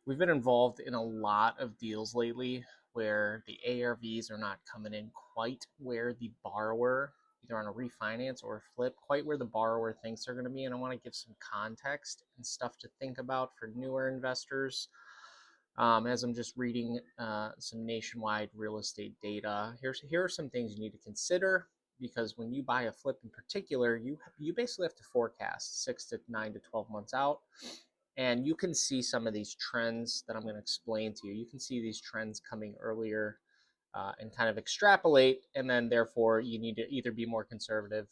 We've been involved in a lot of deals lately where the ARVs are not coming in quite where the borrower, either on a refinance or a flip, quite where the borrower thinks they're going to be. And I want to give some context and stuff to think about for newer investors. As I'm just reading some nationwide real estate data, here are some things you need to consider because when you buy a flip in particular, you basically have to forecast 6 to 9 to 12 months out, and you can see some of these trends that I'm going to explain to you. You can see these trends coming earlier and kind of extrapolate, and then therefore you need to either be more conservative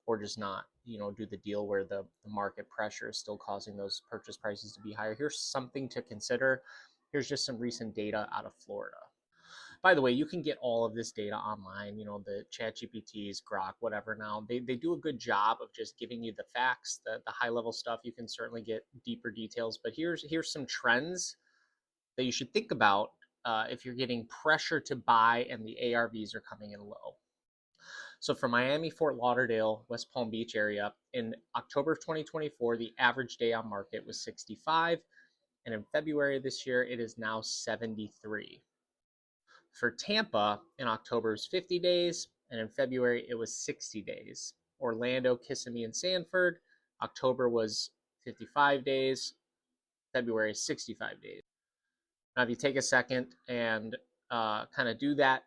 or just not, do the deal where the market pressure is still causing those purchase prices to be higher. Here's something to consider. Here's just some recent data out of Florida. By the way, you can get all of this data online, the chat GPTs, Grok, whatever. Now they do a good job of just giving you the facts, the high level stuff. You can certainly get deeper details, but here's some trends that you should think about if you're getting pressure to buy and the ARVs are coming in low. So for Miami, Fort Lauderdale, West Palm Beach area, in October of 2024, the average day on market was 65. And in February of this year, it is now 73. For Tampa, in October, it was 50 days. And in February, it was 60 days. Orlando, Kissimmee, and Sanford, October was 55 days. February, 65 days. Now, if you take a second and kind of do that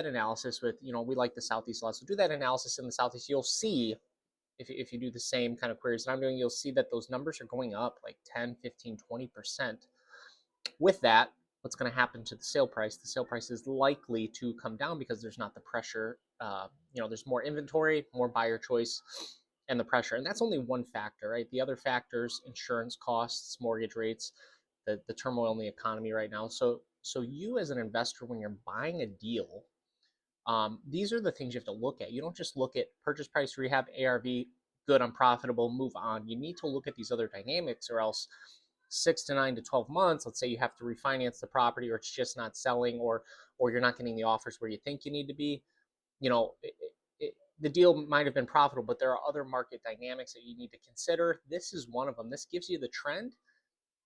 analysis with, we like the Southeast a lot. So do that analysis in the Southeast. You'll see, if you do the same kind of queries that I'm doing, you'll see that those numbers are going up like 10, 15, 20%. With that, what's going to happen to the sale price? The sale price is likely to come down because there's not the pressure. There's more inventory, more buyer choice, and the pressure. And that's only one factor, right? The other factors, insurance costs, mortgage rates, the turmoil in the economy right now. So you as an investor, when you're buying a deal, these are the things you have to look at. You don't just look at purchase price, rehab, ARV, good, I'm profitable, move on. You need to look at these other dynamics, or else 6 to 9 to 12 months, let's say you have to refinance the property, or it's just not selling, or you're not getting the offers where you think you need to be. The deal might have been profitable, but there are other market dynamics that you need to consider. This is one of them. This gives you the trend,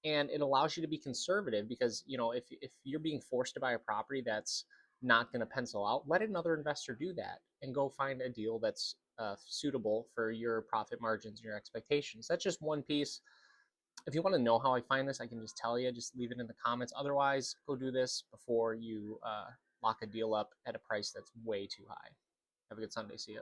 and it allows you to be conservative because, if you're being forced to buy a property that's not going to pencil out, let another investor do that and go find a deal that's suitable for your profit margins and your expectations. That's just one piece. If you want to know how I find this, I can just tell you. Just leave it in the comments. Otherwise, go do this before you lock a deal up at a price that's way too high. Have a good Sunday. See ya.